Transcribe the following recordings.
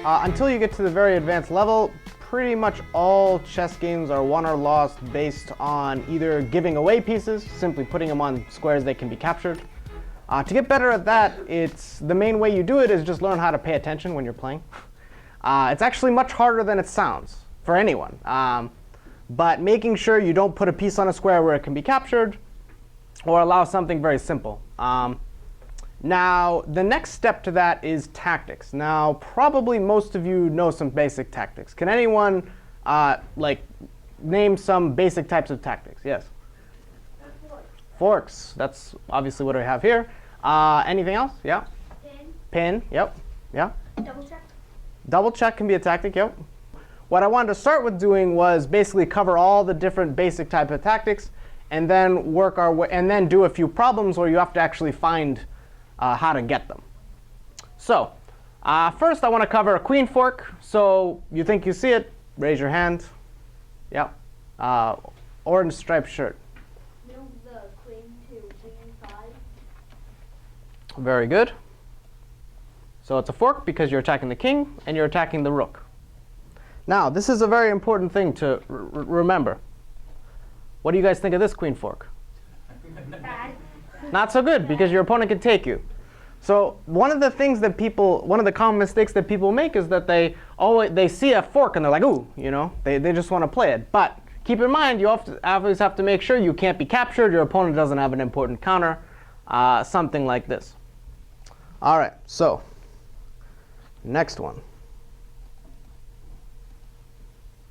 Until you get to the very advanced level, pretty much all chess games are won or lost based on either giving away pieces, simply putting them on squares that can be captured. To get better at that, the main way you do it is just learn how to pay attention when you're playing. It's actually much harder than it sounds for anyone. But making sure you don't put a piece on a square where it can be captured, or allow something very simple. Now, the next step to that is tactics. Now, probably most of you know some basic tactics. Can anyone name some basic types of tactics? Yes? Forks. That's obviously what I have here. Anything else? Yeah? Pin. Yep. Yeah? Double check. Double check can be a tactic, yep. What I wanted to start with doing was basically cover all the different basic type of tactics and then work our way, and then do a few problems where you have to actually find how to get them. So first I want to cover a queen fork. So you think you see it, raise your hand. Yep. Orange striped shirt. Move the queen to b5. Very good. So it's a fork because you're attacking the king and you're attacking the rook. Now, this is a very important thing to remember. What do you guys think of this queen fork? Bad. Not so good, because your opponent can take you. So one of the common mistakes that people make is that they see a fork and they're like, ooh, they just want to play it. But keep in mind, you always have to make sure you can't be captured, your opponent doesn't have an important counter, something like this. All right, so next one.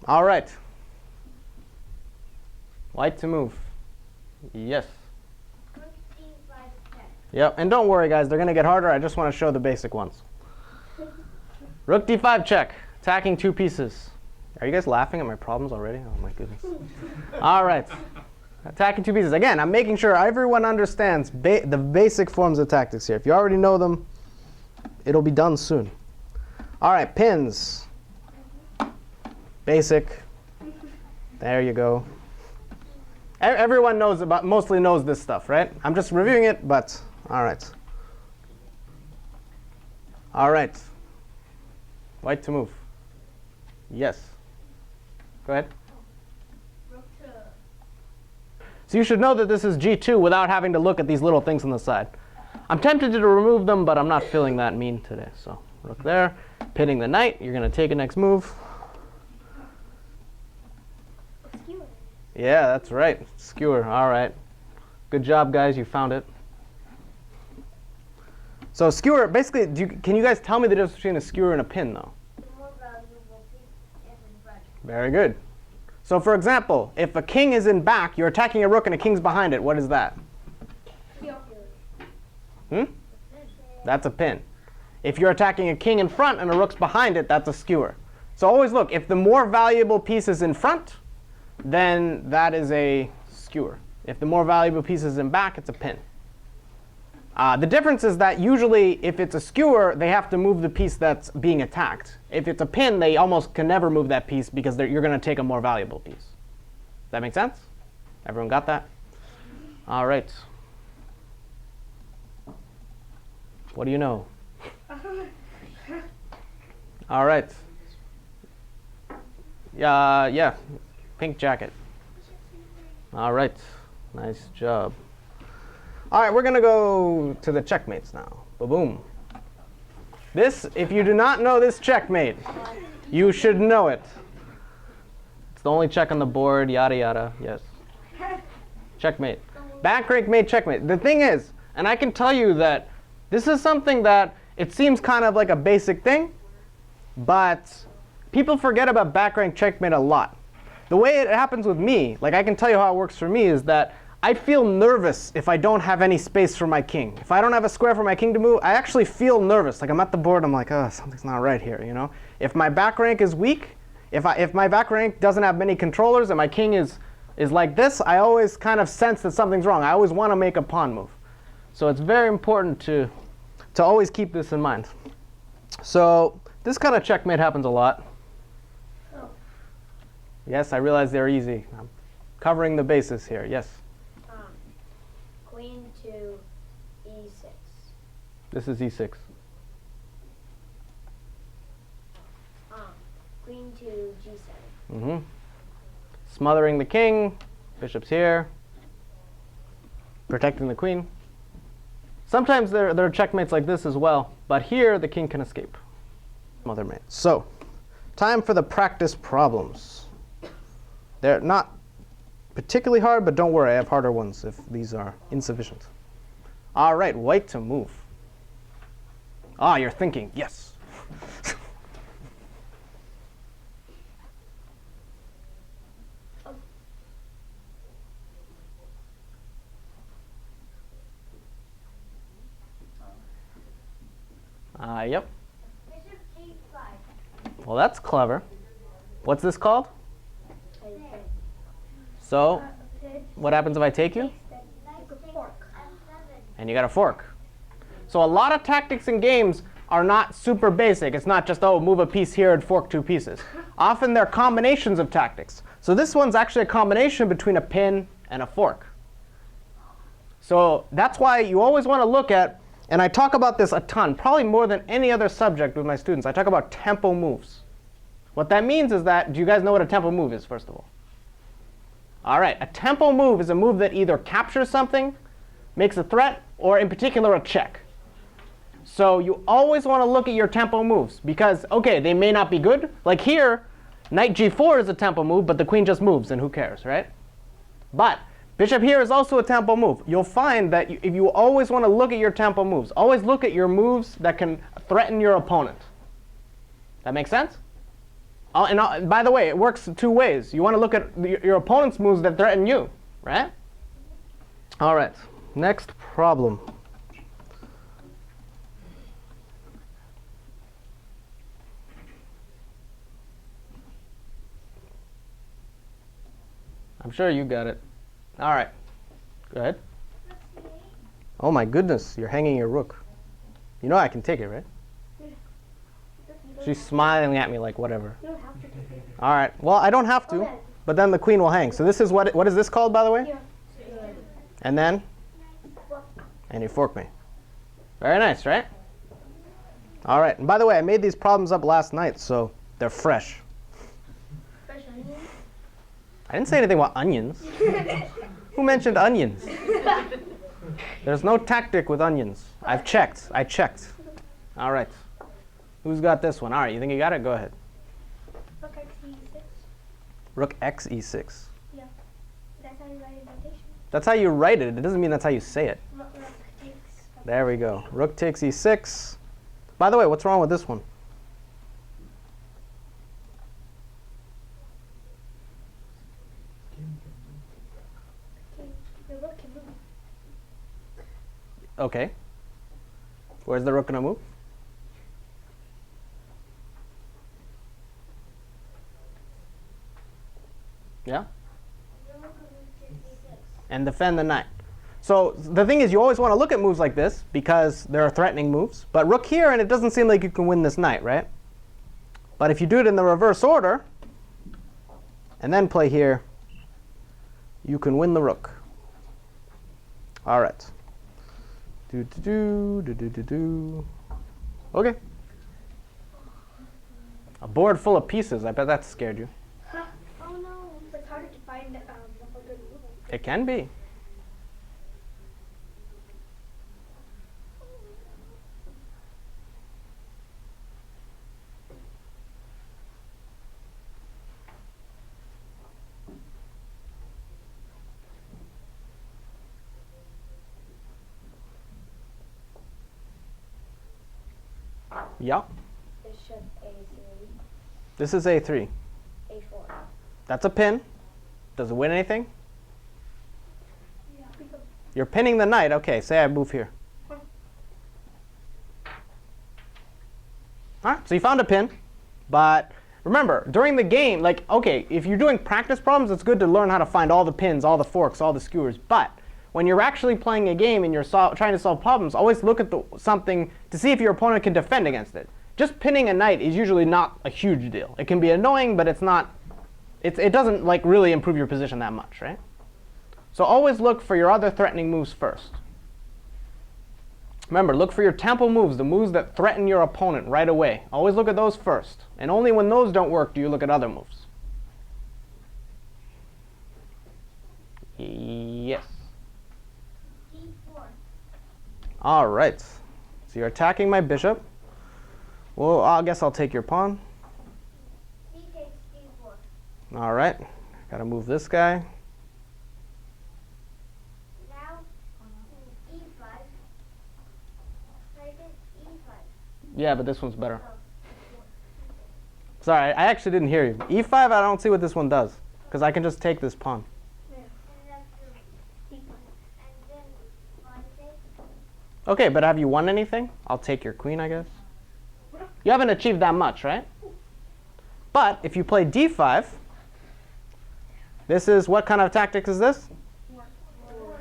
All right. White to move. Yes. Rook d5 check. Yep, and don't worry guys, they're going to get harder. I just want to show the basic ones. Rook d5 check, attacking two pieces. Are you guys laughing at my problems already? Oh my goodness. All right, attacking two pieces. Again, I'm making sure everyone understands the basic forms of tactics here. If you already know them, it'll be done soon. All right, pins. Basic. There you go. Everyone mostly knows this stuff, right? I'm just reviewing it, but all right. All right. White to move. Yes. Go ahead. Rook to. So you should know that this is G2 without having to look at these little things on the side. I'm tempted to remove them, but I'm not feeling that mean today. So rook there, pinning the knight. You're going to take a next move. Skewer. Yeah, that's right. Skewer. All right. Good job, guys. You found it. So skewer, basically, can you guys tell me the difference between a skewer and a pin, though? The more valuable piece is in front. Very good. So for example, if a king is in back, you're attacking a rook and a king's behind it. What is that? Hmm? That's a pin. If you're attacking a king in front and a rook's behind it, that's a skewer. So always look, if the more valuable piece is in front, then that is a skewer. If the more valuable piece is in back, it's a pin. The difference is that usually if it's a skewer, they have to move the piece that's being attacked. If it's a pin, they almost can never move that piece because you're going to take a more valuable piece. Does that make sense? Everyone got that? All right. What do you know? All right. Yeah, pink jacket. All right, nice job. All right, we're going to go to the checkmates now. Ba-boom. This, if you do not know this checkmate, you should know it. It's the only check on the board, yada, yada. Yes. Checkmate. Back rank mate checkmate. The thing is, and I can tell you that this is something that it seems kind of like a basic thing, but people forget about back rank checkmate a lot. The way it happens with me, like I can tell you how it works for me, is that I feel nervous if I don't have any space for my king. If I don't have a square for my king to move, I actually feel nervous. Like I'm at the board, I'm like, oh, something's not right here, you know? If my back rank is weak, if my back rank doesn't have many controllers and my king is like this, I always kind of sense that something's wrong. I always want to make a pawn move. So it's very important to always keep this in mind. So this kind of checkmate happens a lot. Oh. Yes, I realize they're easy. I'm covering the bases here. Yes? Queen to e6. This is e6. Smothering the king. Bishop's here. Protecting the queen. Sometimes there are checkmates like this as well, but here the king can escape. Mother mate. So, time for the practice problems. They're not particularly hard, but don't worry, I have harder ones if these are insufficient. All right, white to move. Ah, you're thinking, yes. Yep. Bishop G5. Well, that's clever. What's this called? So, what happens if I take you? And you got a fork. So a lot of tactics in games are not super basic. It's not just, oh, move a piece here and fork two pieces. Often they're combinations of tactics. So this one's actually a combination between a pin and a fork. So that's why you always want to look at, and I talk about this a ton, probably more than any other subject with my students. I talk about tempo moves. What that means is that, do you guys know what a tempo move is, first of all? All right, a tempo move is a move that either captures something, makes a threat, or in particular a check. So you always want to look at your tempo moves because, okay, they may not be good. Like here, knight g4 is a tempo move, but the queen just moves, and who cares, right? But bishop here is also a tempo move. You'll find that if you always want to look at your tempo moves, always look at your moves that can threaten your opponent. That makes sense? And by the way, it works two ways. You want to look at your opponent's moves that threaten you, right? All right, next problem. I'm sure you got it. All right, go ahead. Oh my goodness, you're hanging your rook. You know I can take it, right? She's smiling at me like whatever. You don't have to take it. All right, well, I don't have to, but then the queen will hang. So this is what is this called, by the way? And then? And you fork me. Very nice, right? All right, and by the way, I made these problems up last night, so they're fresh. Fresh onions? I didn't say anything about onions. Who mentioned onions? There's no tactic with onions. I've checked. I checked. All right. Who's got this one? All right, you think you got it? Go ahead. Rook x e6. Rook x e6. Yeah. That's how you write it in notation. That's how you write it. It doesn't mean that's how you say it. Rook takes. There we go. Rook takes e6. By the way, what's wrong with this one? The rook can move. Okay. Where's the rook going to move? Yeah? And defend the knight. So the thing is, you always want to look at moves like this because there are threatening moves. But rook here, and it doesn't seem like you can win this knight, right? But if you do it in the reverse order, and then play here, you can win the rook. All right. Do. Okay. A board full of pieces. I bet that scared you. Huh. Oh no, it's harder to find a good move. It can be. Yeah. Bishop a3. This is a3. A4. That's a pin. Does it win anything? Yeah. You're pinning the knight. Okay, say I move here. Huh. All right, so you found a pin. But remember, during the game, like, okay, if you're doing practice problems, it's good to learn how to find all the pins, all the forks, all the skewers. But when you're actually playing a game and you're trying to solve problems, always look at something to see if your opponent can defend against it. Just pinning a knight is usually not a huge deal. It can be annoying, but it's not. It doesn't like really improve your position that much, right? So always look for your other threatening moves first. Remember, look for your tempo moves, the moves that threaten your opponent right away. Always look at those first. And only when those don't work do you look at other moves. Yes. D4. All right. So you're attacking my bishop. Well, I guess I'll take your pawn. D takes D4. All right. Gotta move this guy. Now E5. Right, E5. Yeah, but this one's better. Oh. Sorry, I actually didn't hear you. E5, I don't see what this one does, because I can just take this pawn. Yeah. And that's D5. And then pawn takes. Okay, but have you won anything? I'll take your queen, I guess. You haven't achieved that much, right? But if you play D5, this is, what kind of tactics is this?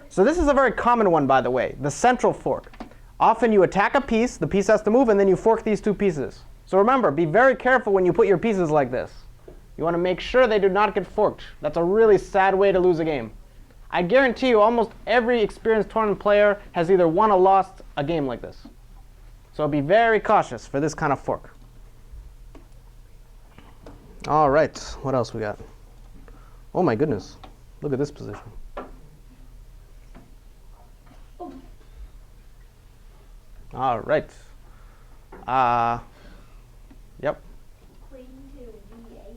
So this is a very common one, by the way, the central fork. Often you attack a piece, the piece has to move, and then you fork these two pieces. So remember, be very careful when you put your pieces like this. You want to make sure they do not get forked. That's a really sad way to lose a game. I guarantee you almost every experienced tournament player has either won or lost a game like this. So be very cautious for this kind of fork. All right, what else we got? Oh my goodness, look at this position. All right. Yep. Queen to D8.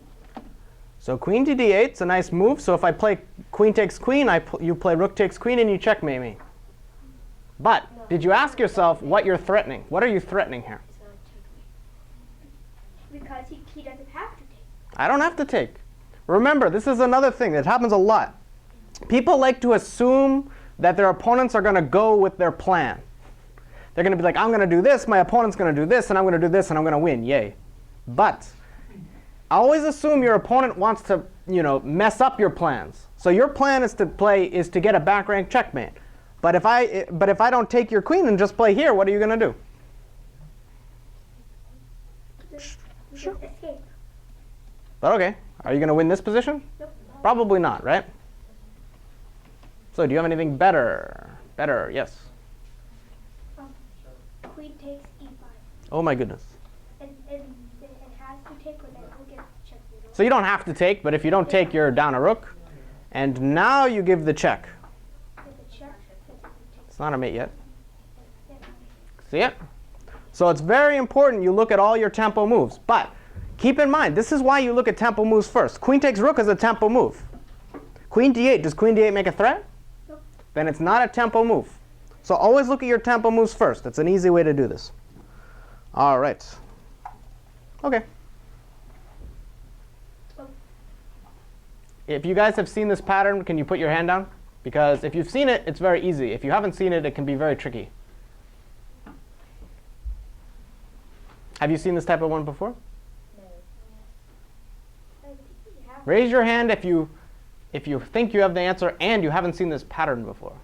So queen to D8 is a nice move. So if I play queen takes queen, you play rook takes queen, and you checkmate me. But did you ask yourself what you're threatening? What are you threatening here? Because he doesn't have to take. I don't have to take. Remember, this is another thing that happens a lot. People like to assume that their opponents are going to go with their plan. They're going to be like, I'm going to do this, my opponent's going to do this, and I'm going to do this, and I'm going to win. Yay. But always assume your opponent wants to, mess up your plans. So your plan is to get a back rank checkmate. But if I don't take your queen and just play here, what are you going to do? Sure. Escape. But okay, are you going to win this position? Nope. Probably not, right? So do you have anything better? Better, yes. Queen takes E5. Oh my goodness. And it has to take, or then we'll get checkmate. So you don't have to take, but if you don't take, you're down a rook. And now you give the check. It's not a mate yet. See it? So it's very important you look at all your tempo moves. But keep in mind, this is why you look at tempo moves first. Queen takes rook is a tempo move. Queen d8, does queen d8 make a threat? Nope. Then it's not a tempo move. So always look at your tempo moves first. It's an easy way to do this. All right. Okay. If you guys have seen this pattern, can you put your hand down? Because if you've seen it, it's very easy. If you haven't seen it, it can be very tricky. Have you seen this type of one before? No. Raise your hand if you think you have the answer and you haven't seen this pattern before.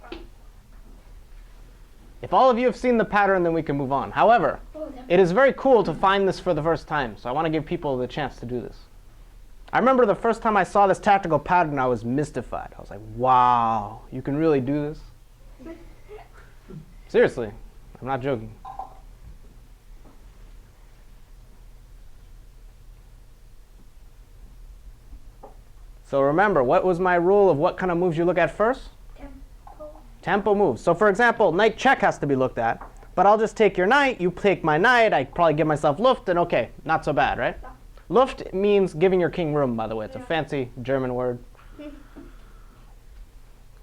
If all of you have seen the pattern, then we can move on. However, it is very cool to find this for the first time, so I want to give people the chance to do this. I remember the first time I saw this tactical pattern, I was mystified. I was like, wow, you can really do this? Seriously, I'm not joking. So remember, what was my rule of what kind of moves you look at first? Tempo moves. So for example, knight check has to be looked at. But I'll just take your knight, you take my knight, I probably give myself Luft, and okay, not so bad, right? Luft means giving your king room, by the way. It's a fancy German word. It's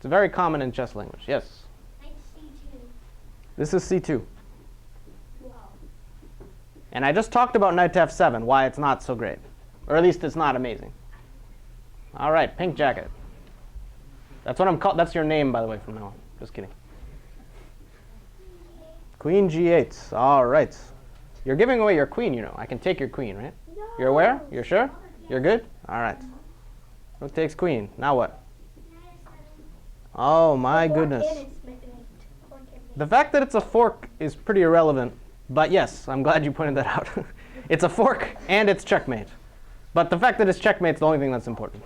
very common in chess language. Yes? Knight C2. This is C2. Wow. And I just talked about knight to F7, why it's not so great. Or at least it's not amazing. All right, pink jacket. That's what I'm called. That's your name, by the way, from now on. Just kidding. Queen G8. All right. You're giving away your queen, I can take your queen, right? No. You're aware? You're sure? You're good? All right. Rook takes queen. Now what? Oh, my goodness. The fact that it's a fork is pretty irrelevant. But yes, I'm glad you pointed that out. It's a fork and it's checkmate. But the fact that it's checkmate is the only thing that's important.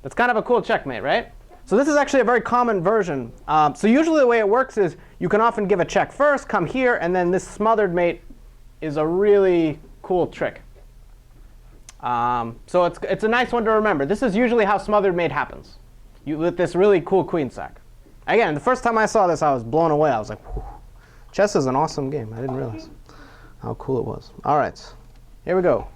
That's kind of a cool checkmate, right? So this is actually a very common version. So usually the way it works is you can often give a check first, come here, and then this smothered mate is a really cool trick. So it's a nice one to remember. This is usually how smothered mate happens. with this really cool queen sack. Again, the first time I saw this, I was blown away. I was like, whew. Chess is an awesome game. I didn't realize how cool it was. All right, here we go.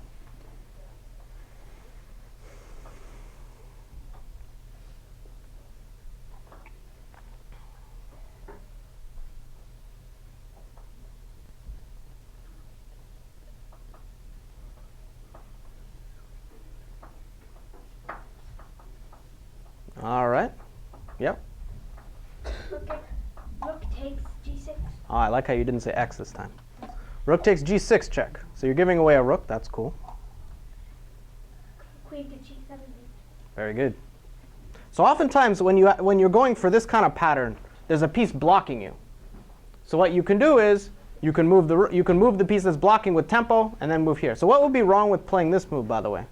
All right. Yep. Rook takes g6. Oh, I like how you didn't say X this time. Rook takes g6 check. So you're giving away a rook. That's cool. Queen to g7. Very good. So oftentimes when you're going for this kind of pattern, there's a piece blocking you. So what you can do is you can move the piece that's blocking with tempo and then move here. So what would be wrong with playing this move, by the way?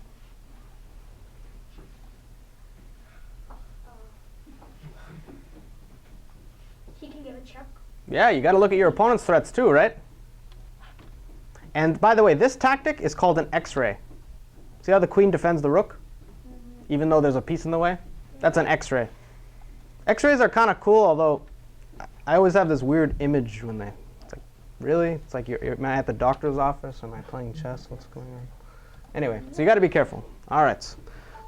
He can give a check. Yeah, you got to look at your opponent's threats too, right? And by the way, this tactic is called an X-ray. See how the queen defends the rook, even though there's a piece in the way? That's an X-ray. X-rays are kind of cool, although I always have this weird image when it's like, really? It's like, am I at the doctor's office? Am I playing chess? What's going on? Anyway, so you got to be careful. All right.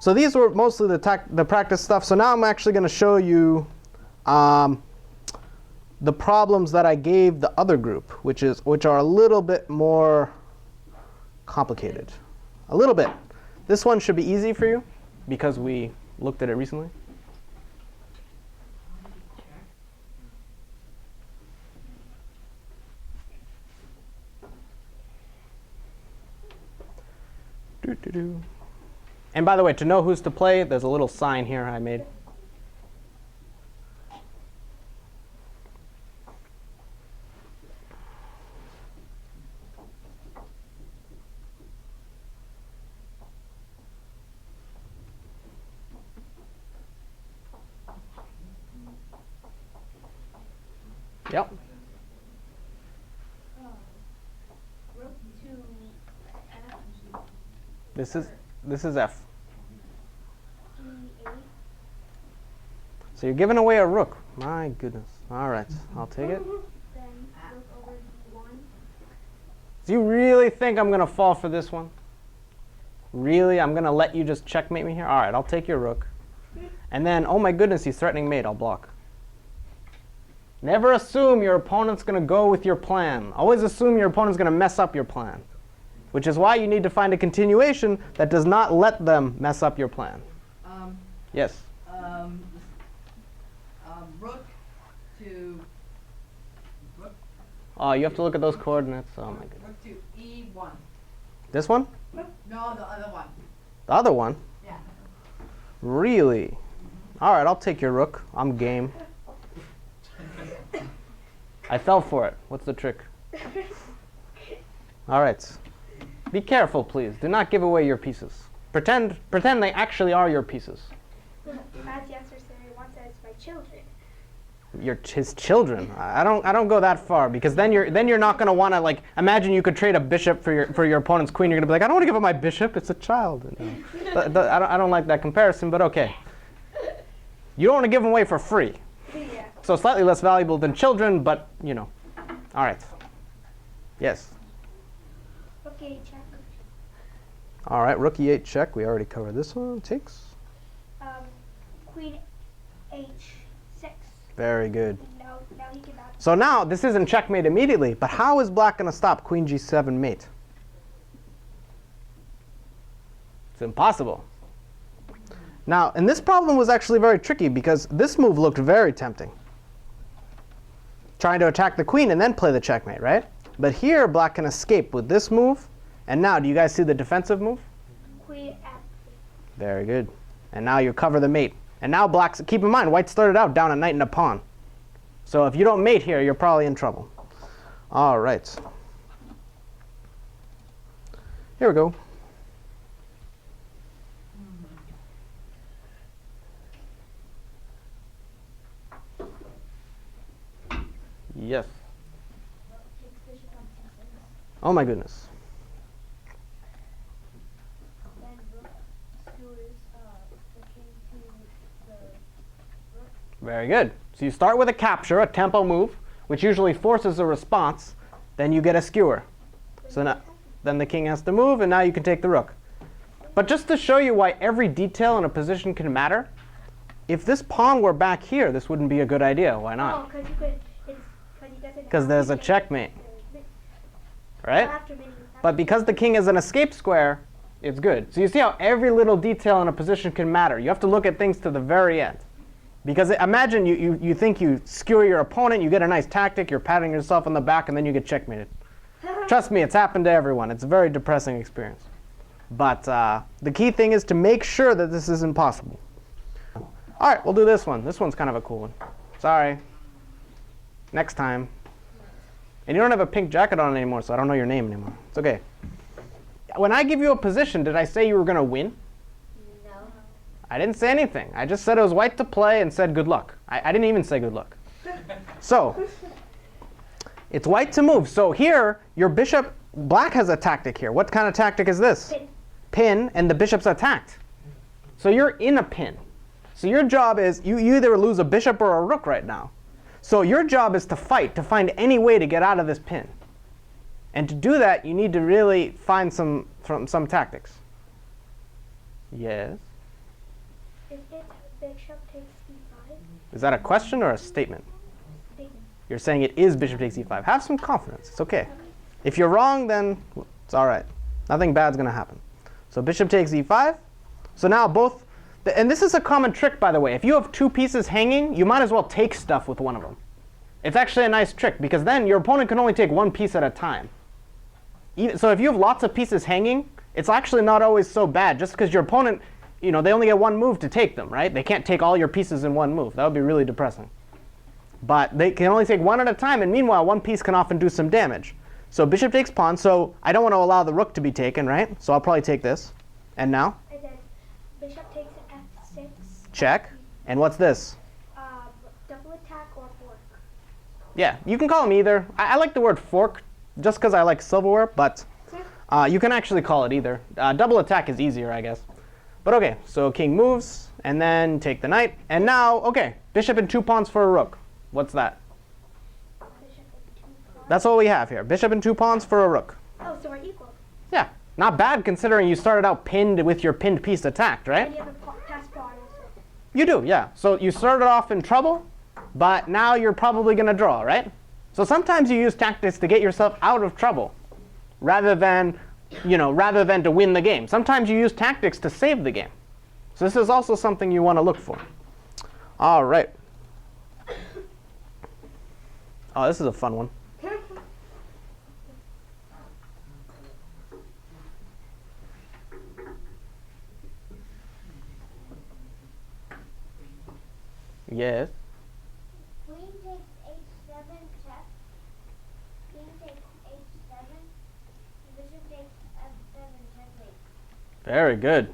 So these were mostly the practice stuff. So now I'm actually going to show you the problems that I gave the other group, which are a little bit more complicated. A little bit. This one should be easy for you because we looked at it recently. And by the way, to know who's to play, there's a little sign here I made. Yep. Rook to f. This is F. g8. So you're giving away a rook. My goodness. All right, I'll take it. Then rook over d1. Do you really think I'm going to fall for this one? Really? I'm going to let you just checkmate me here? All right, I'll take your rook. And then, oh my goodness, he's threatening mate. I'll block. Never assume your opponent's going to go with your plan. Always assume your opponent's going to mess up your plan, which is why you need to find a continuation that does not let them mess up your plan. Yes? Rook to rook. Oh, you have to look at those coordinates. Oh my goodness. Rook to e1. This one? No, the other one. The other one? Yeah. Really? All right, I'll take your rook. I'm game. I fell for it. What's the trick? All right. Be careful, please. Do not give away your pieces. Pretend they actually are your pieces. As yesterday once says, my children. His children. I don't go that far because then you're not going to want to, like, imagine you could trade a bishop for your opponent's queen. You're going to be like, I don't want to give up my bishop. It's a child. I don't like that comparison, but okay. You don't want to give them away for free. Yeah. So slightly less valuable than children, but, you know. All right. Yes. Okay, check. All right, rook e8 check. We already covered this one. Takes. Queen h6. Very good. Now he cannot. So now, this isn't checkmate immediately, but how is black going to stop queen g7 mate? It's impossible. Now, and this problem was actually very tricky because this move looked very tempting. Trying to attack the queen and then play the checkmate, right? But here, black can escape with this move. And now, do you guys see the defensive move? Queen f. Very good. And now you cover the mate. And now black's, keep in mind, white started out down a knight and a pawn. So if you don't mate here, you're probably in trouble. All right. Here we go. Yes. Takes bishop on c6. Oh my goodness. Then rook skewers the king to the Very good. So you start with a capture, a tempo move, which usually forces a response. Then you get a skewer. So now, then the king has to move, and now you can take the rook. But just to show you why every detail in a position can matter, if this pawn were back here, this wouldn't be a good idea. Why not? Because there's a checkmate. Right? But because the king is an escape square, it's good. So you see how every little detail in a position can matter. You have to look at things to the very end. Because imagine you think you skewer your opponent, you get a nice tactic, you're patting yourself on the back, and then you get checkmated. Trust me, it's happened to everyone. It's a very depressing experience. But the key thing is to make sure that this isn't possible. All right, we'll do this one. This one's kind of a cool one. Sorry. Next time. And you don't have a pink jacket on anymore, so I don't know your name anymore. It's OK. When I give you a position, did I say you were going to win? No. I didn't say anything. I just said it was white to play and said good luck. I didn't even say good luck. So it's white to move. So here, your bishop, black has a tactic here. What kind of tactic is this? Pin. Pin, and the bishop's attacked. So you're in a pin. So your job is, you either lose a bishop or a rook right now. So your job is to fight, to find any way to get out of this pin. And to do that, you need to really find some tactics. Yes? If bishop takes e5. Is that a question or a statement? Statement. You're saying it is bishop takes e5. Have some confidence. It's OK. If you're wrong, then it's all right. Nothing bad's going to happen. So bishop takes e5. So now both, and this is a common trick, by the way. If you have two pieces hanging, you might as well take stuff with one of them. It's actually a nice trick, because then your opponent can only take one piece at a time. So if you have lots of pieces hanging, it's actually not always so bad, just because your opponent, they only get one move to take them, right? They can't take all your pieces in one move. That would be really depressing. But they can only take one at a time, and meanwhile, one piece can often do some damage. So bishop takes pawn, so I don't want to allow the rook to be taken, right? So I'll probably take this. And now? And then bishop takes f6. Check. And what's this? Double attack or fork. Yeah, you can call them either. I like the word fork just because I like silverware, but you can actually call it either. Double attack is easier, I guess. But OK, so king moves, and then take the knight. And now, OK, bishop and two pawns for a rook. What's that? Bishop and 2 pawns. That's all we have here. Bishop and two pawns for a rook. Oh, so we're equal. Yeah, not bad considering you started out pinned with your pinned piece attacked, right? And you have a pass pawn also. You do, yeah. So you started off in trouble, but now you're probably going to draw, right? So sometimes you use tactics to get yourself out of trouble rather than to win the game. Sometimes you use tactics to save the game. So this is also something you want to look for. All right. Oh, this is a fun one. Yes. Queen takes h7 check. King takes h7. Bishop takes f7 checkmate. Very good.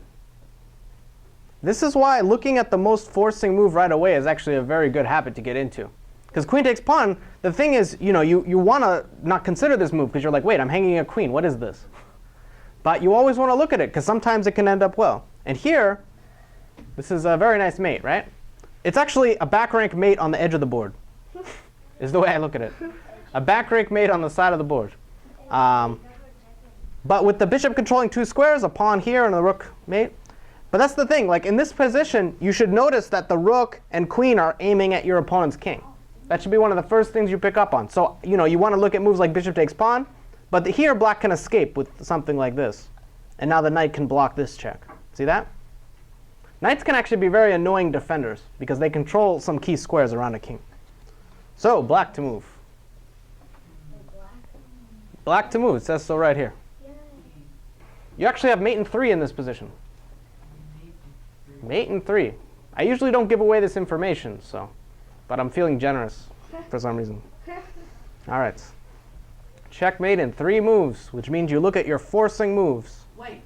This is why looking at the most forcing move right away is actually a very good habit to get into. Because queen takes pawn, the thing is, you want to not consider this move because you're like, wait, I'm hanging a queen. What is this? But you always want to look at it because sometimes it can end up well. And here, this is a very nice mate, right? It's actually a back rank mate on the edge of the board, is the way I look at it. A back rank mate on the side of the board. But with the bishop controlling two squares, a pawn here and a rook mate. But that's the thing, like in this position, you should notice that the rook and queen are aiming at your opponent's king. That should be one of the first things you pick up on. So you want to look at moves like bishop takes pawn, but here black can escape with something like this. And now the knight can block this check. See that? Knights can actually be very annoying defenders because they control some key squares around a king. So black to move. Black to move, it says so right here. You actually have mate in 3 in this position. Mate in 3. I usually don't give away this information, but I'm feeling generous for some reason. All right. Checkmate in 3 moves, which means you look at your forcing moves. Wait.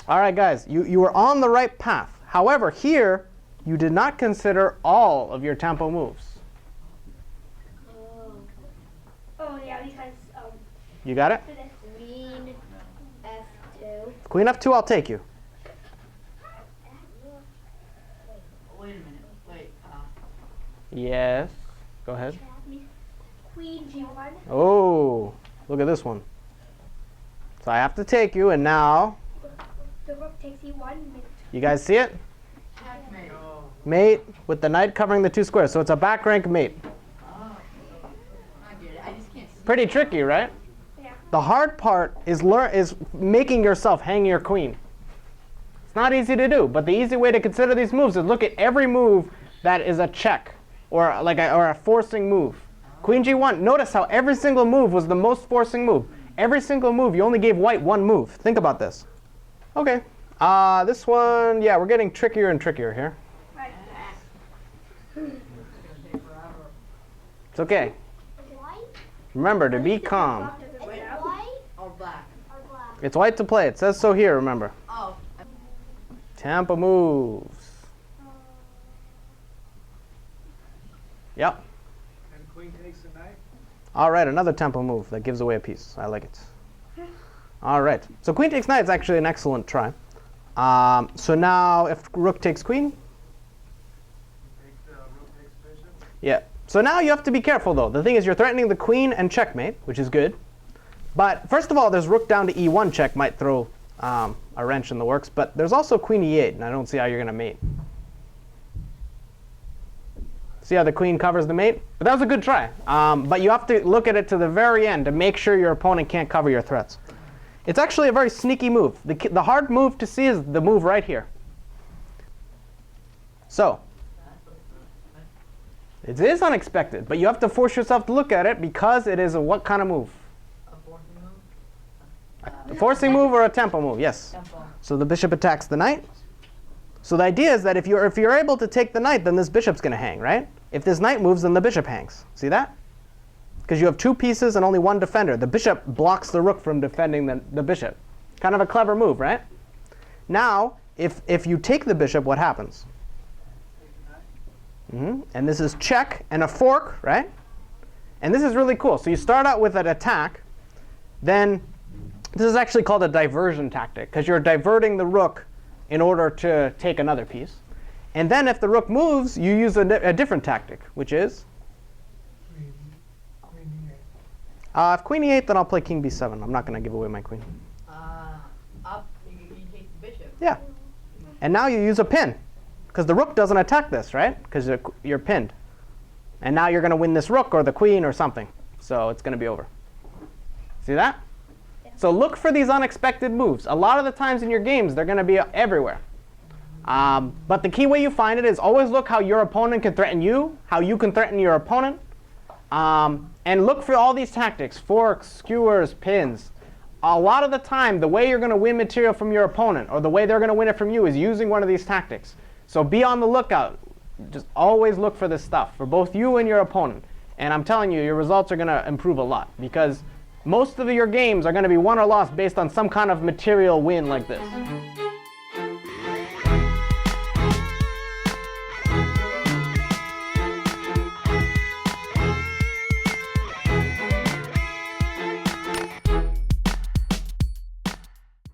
All right, guys, you were on the right path. However, here, you did not consider all of your tempo moves. Oh yeah, because You got it? queen f2. Queen f2, I'll take you. Wait a minute. Wait. Yes. Go ahead. Queen G1. Oh, look at this one. So I have to take you, and now The rook takes E1. you guys see it? Checkmate. Mate with the knight covering the two squares. So it's a back rank mate. Oh. I get it. I just can't see. Pretty tricky, right? Yeah. The hard part is making yourself hang your queen. It's not easy to do, but the easy way to consider these moves is look at every move that is a check or or a forcing move. Queen G1, notice how every single move was the most forcing move. Every single move, you only gave white one move. Think about this. Okay. This one, yeah, we're getting trickier and trickier here. Right. It's okay. White Remember to be calm. or white Or black. or black? It's white to play. It says so here, remember. Oh. Tempo moves. Yep. And queen takes the knight. All right, another tempo move that gives away a piece. I like it. All right. So queen takes knight is actually an excellent try. So now if rook takes queen. Rook takes bishop. Yeah. So now you have to be careful, though. The thing is you're threatening the queen and checkmate, which is good. But first of all, there's rook down to e1 check might throw a wrench in the works. But there's also queen e8, and I don't see how you're going to mate. See how the queen covers the mate? But that was a good try. But you have to look at it to the very end to make sure your opponent can't cover your threats. It's actually a very sneaky move. The hard move to see is the move right here. So it is unexpected, but you have to force yourself to look at it because it is a what kind of move? A forcing move? A forcing move or a tempo move? Yes. Tempo. So the bishop attacks the knight. So the idea is that if you're able to take the knight, then this bishop's going to hang, right? If this knight moves, then the bishop hangs. See that? Because you have two pieces and only one defender. The bishop blocks the rook from defending the bishop. Kind of a clever move, right? Now, if you take the bishop, what happens? And this is check and a fork, right? And this is really cool. So you start out with an attack. Then this is actually called a diversion tactic because you're diverting the rook in order to take another piece. And then if the rook moves, you use a different tactic, which is? Queen e8. If queen e8, then I'll play king b7. I'm not going to give away my queen. Up. You take the bishop. Yeah. And now you use a pin. Because the rook doesn't attack this, right? Because you're pinned. And now you're going to win this rook or the queen or something. So it's going to be over. See that? Yeah. So look for these unexpected moves. A lot of the times in your games, they're going to be everywhere. But the key way you find it is always look how your opponent can threaten you, how you can threaten your opponent. And look for all these tactics, forks, skewers, pins. A lot of the time, the way you're going to win material from your opponent or the way they're going to win it from you is using one of these tactics. So be on the lookout. Just always look for this stuff for both you and your opponent. And I'm telling you, your results are going to improve a lot because most of your games are going to be won or lost based on some kind of material win like this.